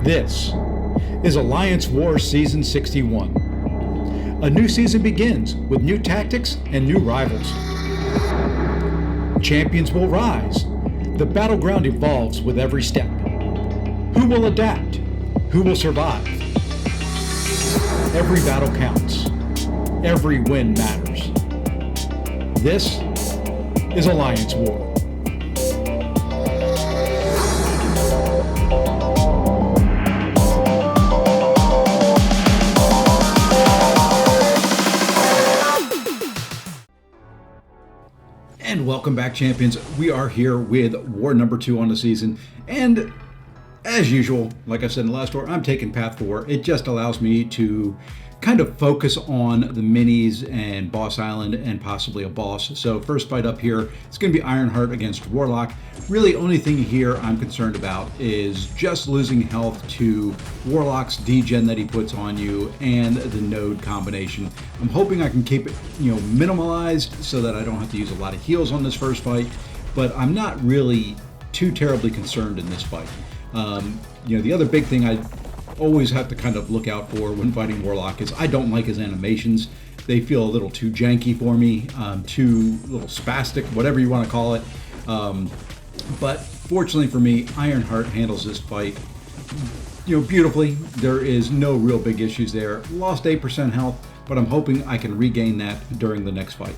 This is Alliance War Season 61. A new season begins with new tactics and new rivals. Champions will rise. The battleground evolves with every step. Who will adapt? Who will survive? Every battle counts. Every win matters. This is Alliance War. And welcome back, champions. We are here with war number 2 on the season, and as usual, like I said in the last war, I'm taking Path 4. It just allows me to kind of focus on the minis and Boss Island and possibly a boss. So first fight up here, it's going to be Ironheart against Warlock. Really, only thing here I'm concerned about is just losing health to Warlock's degen that he puts on you and the node combination. I'm hoping I can keep it, minimalized so that I don't have to use a lot of heals on this first fight, but I'm not really too terribly concerned in this fight. The other big thing I always have to kind of look out for when fighting Warlock is I don't like his animations. They feel a little too janky for me, too little spastic, whatever you want to call it. But fortunately for me, Ironheart handles this fight, beautifully. There is no real big issues there. Lost 8% health, but I'm hoping I can regain that during the next fight.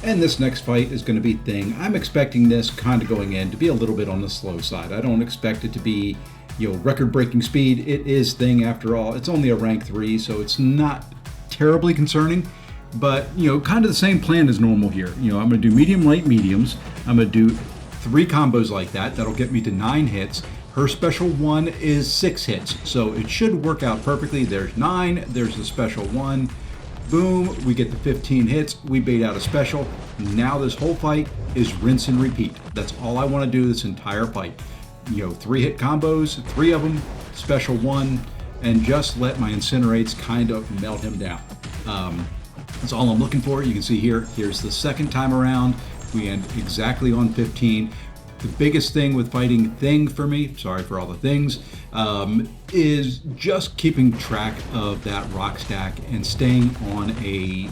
And this next fight is going to be Thing. I'm expecting this kind of going in to be a little bit on the slow side. I don't expect it to be, record-breaking speed. It is Thing after all. It's only a rank 3, so it's not terribly concerning. But, kind of the same plan as normal here. I'm going to do medium, light, mediums. I'm going to do 3 combos like that. That'll get me to 9 hits. Her special 1 is 6 hits, so it should work out perfectly. There's 9. There's the special 1. Boom, we get the 15 hits, we bait out a special. Now this whole fight is rinse and repeat. That's all I want to do this entire fight. 3 hit combos, 3 of them, special 1, and just let my incinerates kind of melt him down. That's all I'm looking for. You can see here, here's the second time around. We end exactly on 15. The biggest thing with fighting Thing for me, sorry for all the things, is just keeping track of that rock stack and staying on a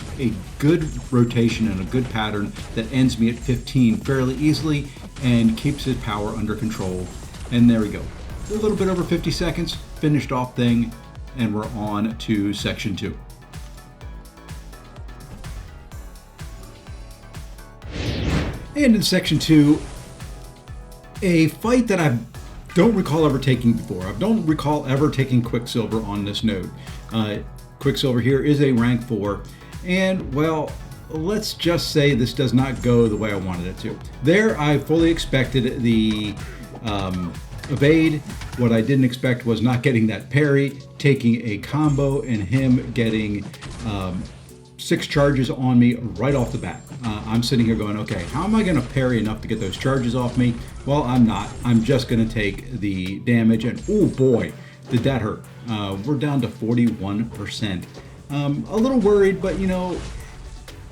good rotation and a good pattern that ends me at 15 fairly easily and keeps his power under control. And there we go. A little bit over 50 seconds, finished off Thing, and we're on to section 2. And in section 2, a fight that I don't recall ever taking before. I don't recall ever taking Quicksilver on this node. Quicksilver here is a rank 4, and well, let's just say this does not go the way I wanted it to. There, I fully expected the evade. What I didn't expect was not getting that parry, taking a combo, and him getting 6 charges on me right off the bat. I'm sitting here going, okay, how am I going to parry enough to get those charges off me? Well, I'm not. I'm just going to take the damage, and oh boy, did that hurt. We're down to 41%. A little worried, but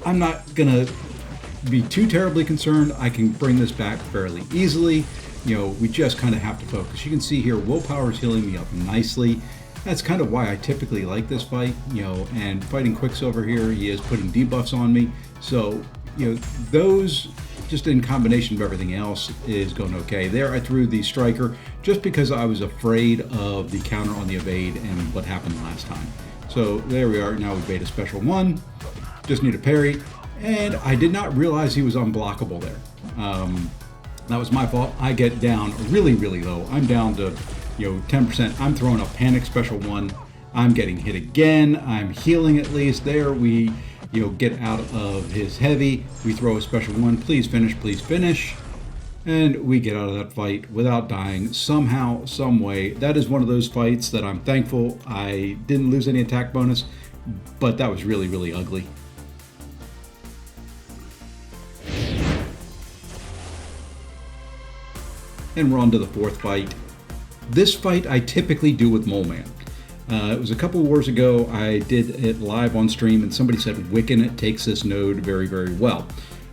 I'm not going to be too terribly concerned. I can bring this back fairly easily. We just kind of have to focus. You can see here, willpower is healing me up nicely. That's kind of why I typically like this fight, and fighting Quicksilver here, he is putting debuffs on me. So, those just in combination of everything else is going okay. There I threw the striker just because I was afraid of the counter on the evade and what happened last time. So there we are. Now we bait a special 1, just need a parry, and I did not realize he was unblockable there. That was my fault. I get down really, really low. I'm down to 10%. I'm throwing a panic special 1. I'm getting hit again. I'm healing at least. There we, get out of his heavy. We throw a special 1. Please finish, please finish. And we get out of that fight without dying somehow, some way. That is one of those fights that I'm thankful I didn't lose any attack bonus, but that was really, really ugly. And we're on to the 4th fight. This fight I typically do with Mole Man. It was a couple of wars ago. I did it live on stream, and somebody said Wiccan takes this node very, very well.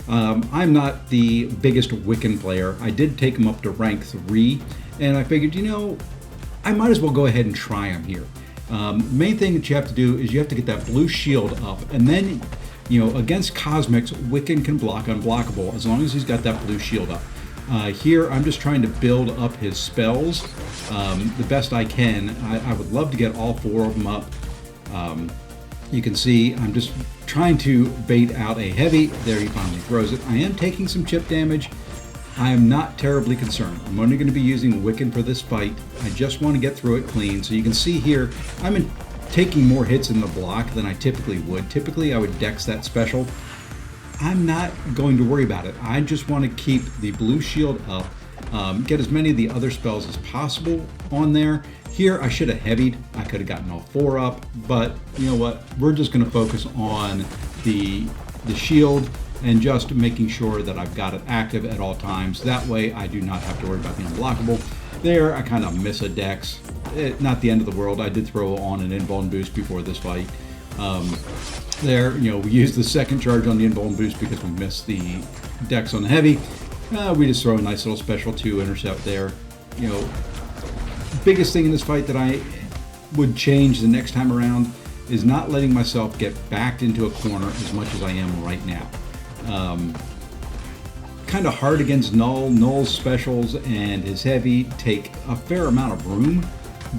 I'm not the biggest Wiccan player. I did take him up to rank 3, and I figured, you know, I might as well go ahead and try him here. Main thing that you have to do is you have to get that blue shield up, and then, you know, against Cosmics, Wiccan can block unblockable as long as he's got that blue shield up. Here, I'm just trying to build up his spells the best I can. I would love to get all 4 of them up. You can see I'm just trying to bait out a heavy. There, he finally throws it. I am taking some chip damage. I am not terribly concerned. I'm only going to be using Wiccan for this fight. I just want to get through it clean. So you can see here, I'm taking more hits in the block than I typically would. Typically, I would dex that special. I'm not going to worry about it. I just want to keep the blue shield up, get as many of the other spells as possible on there. Here, I should have heavied. I could have gotten all 4 up, but you know what? We're just going to focus on the shield and just making sure that I've got it active at all times. That way, I do not have to worry about the unblockable. There, I kind of miss a dex. Not the end of the world. I did throw on an invuln boost before this fight. There, you know, we used the second charge on the invuln boost because we missed the dex on the heavy. We just throw a nice little special 2 intercept there. You know, biggest thing in this fight that I would change the next time around is not letting myself get backed into a corner as much as I am right now. Kind of hard against Knull. Knull's specials and his heavy take a fair amount of room,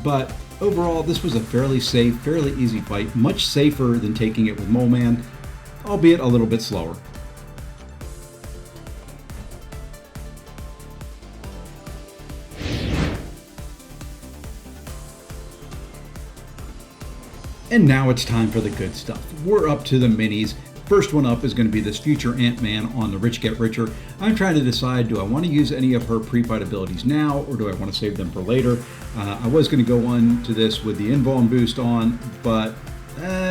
but overall this was a fairly safe, fairly easy fight, much safer than taking it with Mole Man, albeit a little bit slower. And now it's time for the good stuff. We're up to the minis. First one up is going to be this future Ant-Man on the Rich Get Richer. I'm trying to decide, do I want to use any of her pre-fight abilities now, or do I want to save them for later? I was going to go on to this with the invuln boost on, but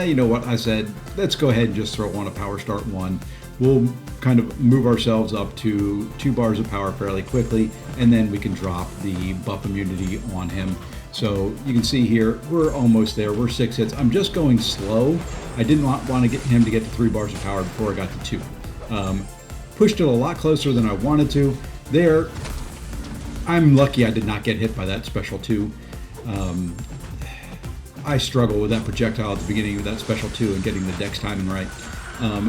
you know what? I said, let's go ahead and just throw on a power start 1. We'll kind of move ourselves up to 2 bars of power fairly quickly, and then we can drop the buff immunity on him. So you can see here, we're almost there. We're 6 hits. I'm just going slow. I didn't want to get him to get to 3 bars of power before I got to 2. Pushed it a lot closer than I wanted to. There, I'm lucky I did not get hit by that special 2. I struggle with that projectile at the beginning of that special 2 and getting the dex timing right.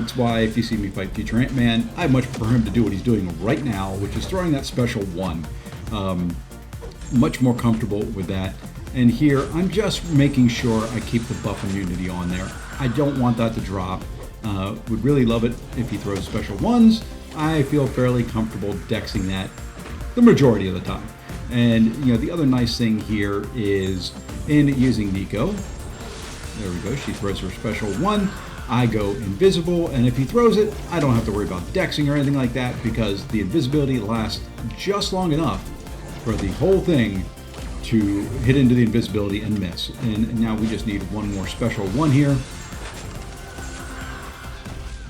It's why if you see me fight future Ant-Man, I much prefer him to do what he's doing right now, which is throwing that special 1. Much more comfortable with that. And here, I'm just making sure I keep the buff immunity on there. I don't want that to drop. Would really love it if he throws special 1s. I feel fairly comfortable dexing that the majority of the time. And you know, the other nice thing here is in using Nico. There we go, she throws her special 1. I go invisible, and if he throws it, I don't have to worry about dexing or anything like that because the invisibility lasts just long enough for the whole thing to hit into the invisibility and miss. And now we just need 1 more special 1 here.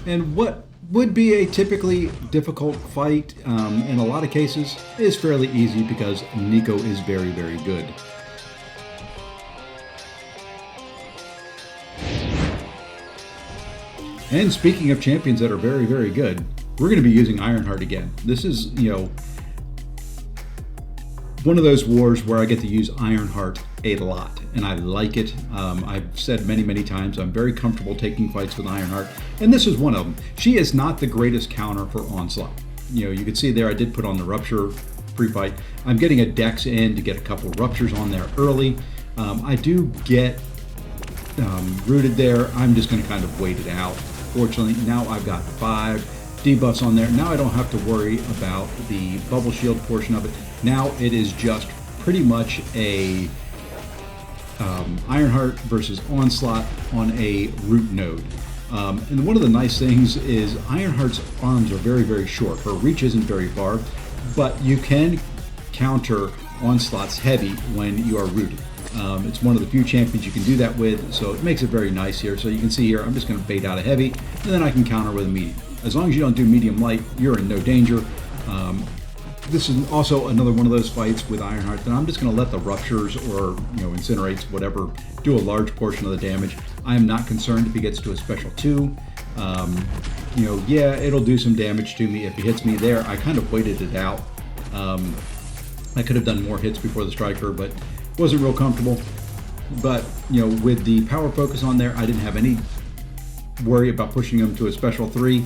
And what would be a typically difficult fight in a lot of cases is fairly easy because Nico is very, very good. And speaking of champions that are very, very good, we're going to be using Ironheart again. This is, you know, one of those wars where I get to use Ironheart a lot, and I like it. I've said many, many times I'm very comfortable taking fights with Ironheart, and this is one of them. She is not the greatest counter for Onslaught. You know, you can see there I did put on the Rupture pre-fight. I'm getting a dex in to get a couple Ruptures on there early. I do get rooted there. I'm just going to kind of wait it out. Fortunately, now I've got 5 debuffs on there. Now I don't have to worry about the bubble shield portion of it. Now it is just pretty much a Ironheart versus Onslaught on a root node. And one of the nice things is Ironheart's arms are very, very short. Her reach isn't very far, but you can counter Onslaught's heavy when you are rooted. It's one of the few champions you can do that with, so it makes it very nice here. So you can see here, I'm just going to bait out a heavy, and then I can counter with a medium. As long as you don't do medium light, you're in no danger. This is also another one of those fights with Ironheart that I'm just going to let the Ruptures or, you know, Incinerates, whatever, do a large portion of the damage. I am not concerned if he gets to a special 2. You know, yeah, it'll do some damage to me if it hits me there. I kind of waited it out. I could have done more hits before the striker, but wasn't real comfortable. But, you know, with the power focus on there, I didn't have any worry about pushing him to a special 3,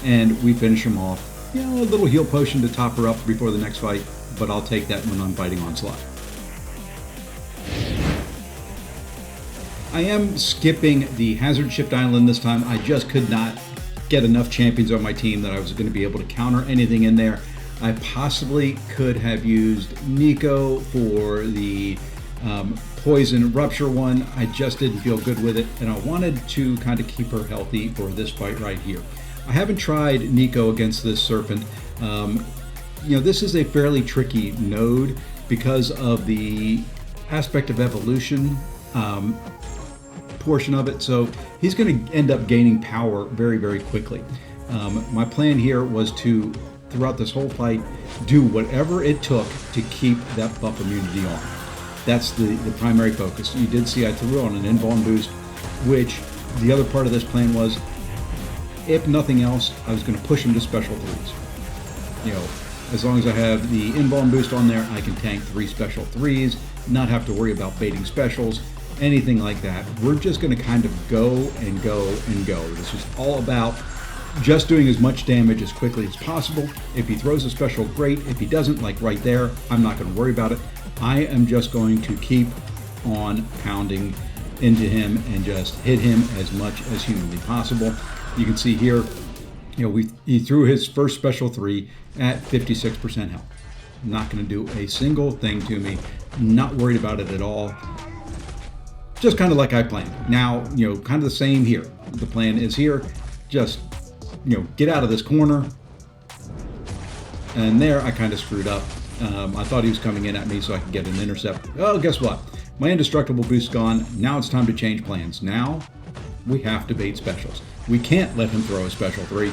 and we finish him off. You know, a little heal potion to top her up before the next fight, but I'll take that when I'm fighting Onslaught. I am skipping the Hazard Shift Island this time. I just could not get enough champions on my team that I was going to be able to counter anything in there. I possibly could have used Nico for the Poison Rupture one. I just didn't feel good with it, and I wanted to kind of keep her healthy for this fight right here. I haven't tried Nico against this Serpent. You know, this is a fairly tricky node because of the aspect of evolution portion of it, so he's going to end up gaining power very, very quickly. My plan here was to, throughout this whole fight, do whatever it took to keep that buff immunity on. That's the primary focus. You did see I threw on an invuln boost, which the other part of this plan was, if nothing else, I was going to push him to special 3s. You know, as long as I have the invuln boost on there, I can tank 3 special 3s, not have to worry about baiting specials, anything like that. We're just going to kind of go and go and go. This is all about just doing as much damage as quickly as possible. If he throws a special, great. If he doesn't, like right there, I'm not going to worry about it. I am just going to keep on pounding into him and just hit him as much as humanly possible. You can see here, you know, he threw his first special 3 at 56% health. Not going to do a single thing to me. Not worried about it at all. Just kind of like I planned. Now, you know, kind of the same here. The plan is here. Just, you know, get out of this corner. And there, I kind of screwed up. I thought he was coming in at me so I could get an intercept. Oh, guess what? My indestructible boost's gone. Now it's time to change plans. Now, we have to bait specials. We can't let him throw a special 3.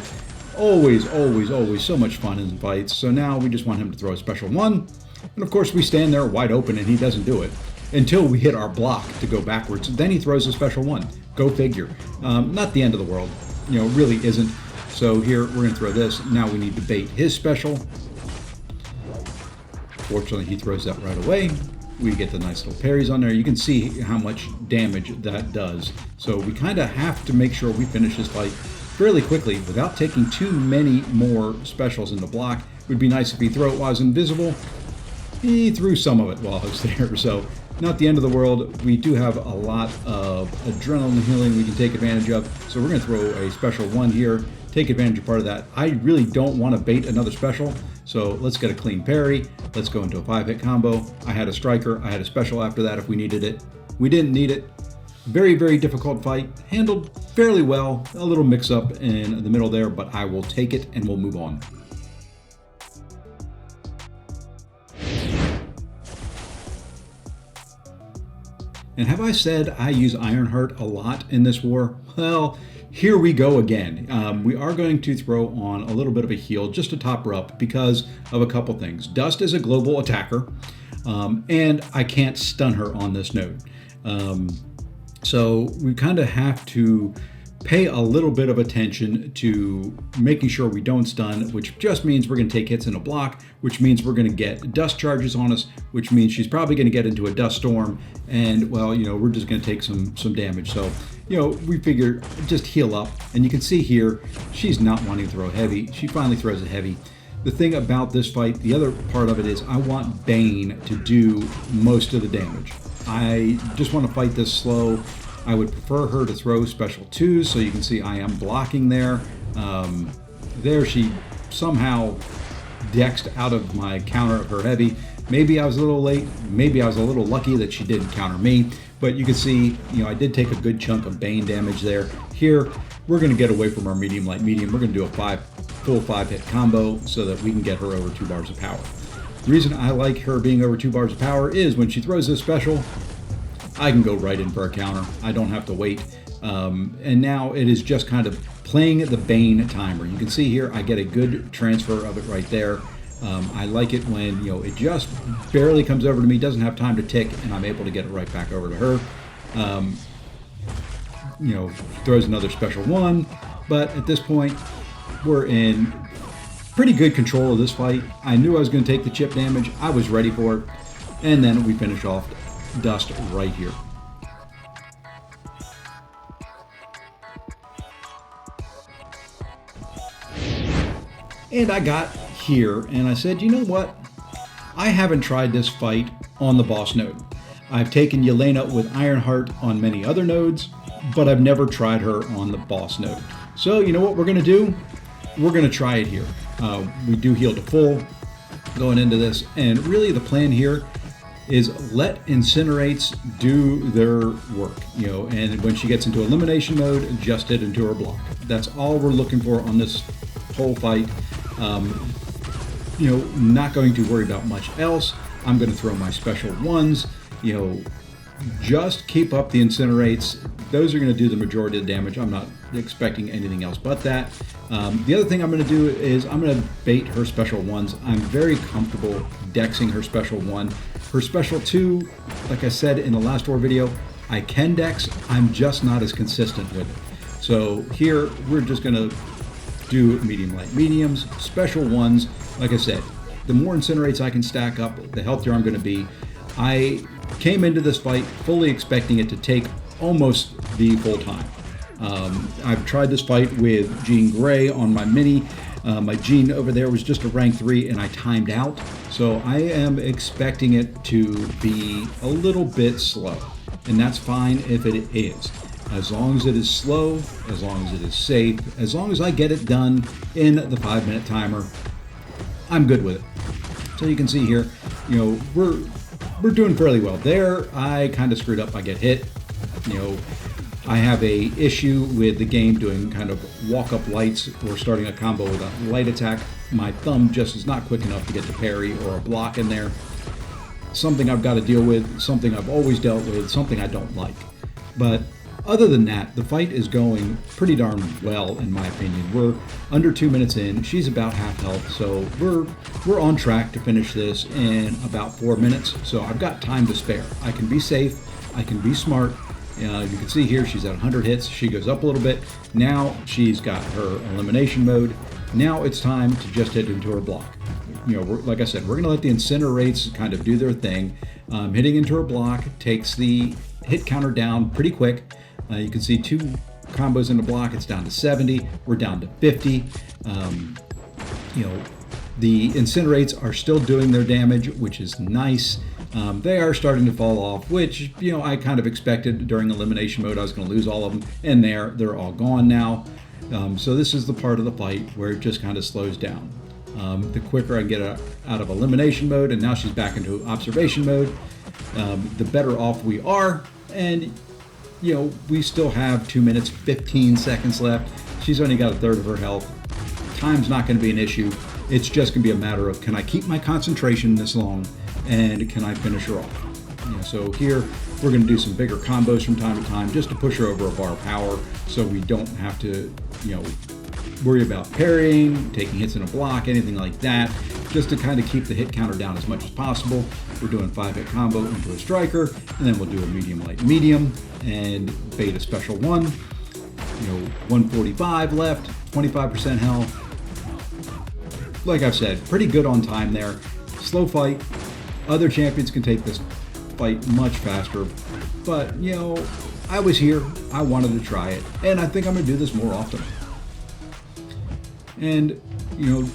Always, always, always so much fun in fights. So now we just want him to throw a special 1. And of course, we stand there wide open and he doesn't do it until we hit our block to go backwards. Then he throws a special 1. Go figure. Not the end of the world. You know, really isn't. So here, we're going to throw this. Now we need to bait his special. Fortunately, he throws that right away. We get the nice little parries on there. You can see how much damage that does. So we kind of have to make sure we finish this fight fairly quickly without taking too many more specials in the block. It would be nice if he threw it while I was invisible. He threw some of it while I was there, so not the end of the world. We do have a lot of adrenaline healing we can take advantage of, so we're going to throw a special 1 here, take advantage of part of that. I really don't want to bait another special, so let's get a clean parry. Let's go into a 5-hit combo. I had a striker. I had a special after that if we needed it. We didn't need it. Very, very difficult fight. Handled fairly well. A little mix-up in the middle there, but I will take it and we'll move on. And have I said I use Ironheart a lot in this war? Well, here we go again. We are going to throw on a little bit of a heal just to top her up because of a couple things. Dust is a global attacker, and I can't stun her on this node. So we kind of have to pay a little bit of attention to making sure we don't stun, which just means we're going to take hits in a block, which means we're going to get dust charges on us, which means she's probably going to get into a dust storm, and well, you know, we're just going to take some damage. So, you know, we figure just heal up, and you can see here she's not wanting to throw heavy. She finally throws it heavy. The thing about this fight, the other part of it is I want Bane to do most of the damage. I just want to fight this slow. I would prefer her to throw special 2s, so you can see I am blocking there. There she somehow dexed out of my counter of her heavy. Maybe I was a little late, maybe I was a little lucky that she didn't counter me, but you can see, you know, I did take a good chunk of Bane damage there. Here, we're going to get away from our medium, light, medium. We're going to do a full 5-hit combo so that we can get her over 2 bars of power. The reason I like her being over 2 bars of power is when she throws this special, I can go right in for a counter. I don't have to wait. And now it is just kind of playing the Bane timer. You can see here I get a good transfer of it right there. I like it when, you know, it just barely comes over to me, doesn't have time to tick, and I'm able to get it right back over to her. You know, throws another special 1. But at this point, we're in pretty good control of this fight. I knew I was going to take the chip damage. I was ready for it. And then we finish off Dust right here. And I got here and I said, you know what? I haven't tried this fight on the boss node. I've taken Yelena with Ironheart on many other nodes, but I've never tried her on the boss node. So you know what we're going to do? We're going to try it here. We do heal to full going into this, and really the plan here is let Incinerates do their work, you know, and when she gets into elimination mode, just hit into her block. That's all we're looking for on this whole fight. You know, not going to worry about much else. I'm going to throw my special ones, you know, just keep up the Incinerates. Those are going to do the majority of the damage. I'm not expecting anything else but that. The other thing I'm going to do is I'm going to bait her special ones. I'm very comfortable dexing her special one. Her special two, like I said in the last war video, I can dex, I'm just not as consistent with it. So here, we're just going to do medium, light, mediums, special ones. Like I said, the more Incinerates I can stack up, the healthier I'm going to be. I came into this fight fully expecting it to take almost the full time. I've tried this fight with Jean Grey on my mini. My Jean over there was just a rank 3 and I timed out. So I am expecting it to be a little bit slow. And that's fine if it is. As long as it is slow, as long as it is safe, as long as I get it done in the 5-minute timer, I'm good with it. So you can see here, you know, we're doing fairly well. There, I kind of screwed up. I get hit. You know, I have a issue with the game doing kind of walk-up lights or starting a combo with a light attack. My thumb just is not quick enough to get the parry or a block in there. Something I've got to deal with, something I've always dealt with, something I don't like. But other than that, the fight is going pretty darn well, in my opinion. We're under 2 minutes in. She's about half health, so we're on track to finish this in about 4 minutes. So I've got time to spare. I can be safe. I can be smart. You can see here she's at 100 hits. She goes up a little bit. Now she's got her elimination mode. Now it's time to just hit into her block. You know, like I said, we're going to let the Incinerates kind of do their thing. Hitting into her block takes the hit counter down pretty quick. You can see 2 combos in the block. It's down to 70. We're down to 50. You know, the Incinerates are still doing their damage, which is nice. They are starting to fall off, which, you know, I kind of expected during elimination mode. I was going to lose all of them, and they're all gone now. So this is the part of the fight where it just kind of slows down. The quicker I get out of elimination mode, and now she's back into observation mode, the better off we are. And you know, we still have 2 minutes, 15 seconds left. She's only got a third of her health. Time's not going to be an issue. It's just going to be a matter of, can I keep my concentration this long, and can I finish her off? You know, so here, we're going to do some bigger combos from time to time, just to push her over a bar of power, so we don't have to, you know, worry about parrying, taking hits in a block, anything like that, just to kind of keep the hit counter down as much as possible. We're doing 5-hit combo into a striker, and then we'll do a medium, light, medium, and bait a special one. You know, 145 left, 25% health. Like I've said, pretty good on time there. Slow fight. Other champions can take this fight much faster, but you know, I was here, I wanted to try it, and I think I'm gonna do this more often. And you know,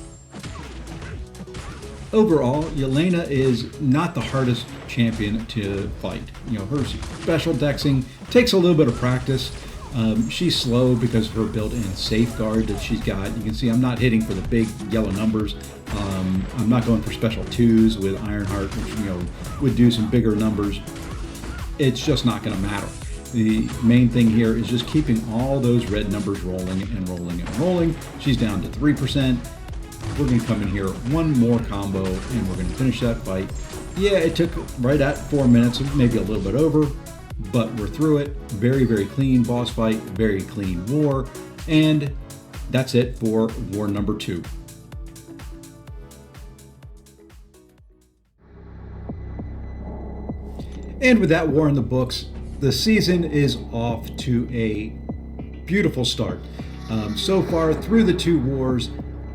overall, Yelena is not the hardest champion to fight. You know, her special dexing takes a little bit of practice. She's slow because of her built-in safeguard that she's got. You can see I'm not hitting for the big yellow numbers. I'm not going for special 2s with Ironheart, which, you know, would do some bigger numbers. It's just not going to matter. The main thing here is just keeping all those red numbers rolling and rolling and rolling. She's down to 3%. We're going to come in here, one more combo, and we're going to finish that fight. Yeah, it took right at 4 minutes, maybe a little bit over, but we're through it. Very, very clean boss fight, very clean war, and that's it for war number 2. And with that war in the books, the season is off to a beautiful start. So far, through the 2 wars,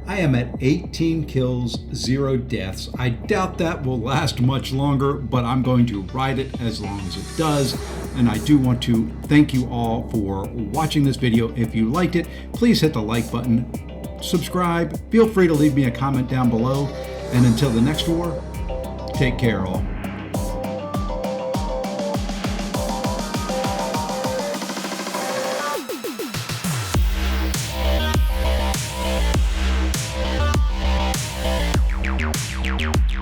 I am at 18 kills, 0 deaths. I doubt that will last much longer, but I'm going to ride it as long as it does. And I do want to thank you all for watching this video. If you liked it, please hit the like button, subscribe, feel free to leave me a comment down below. And until the next war, take care all. You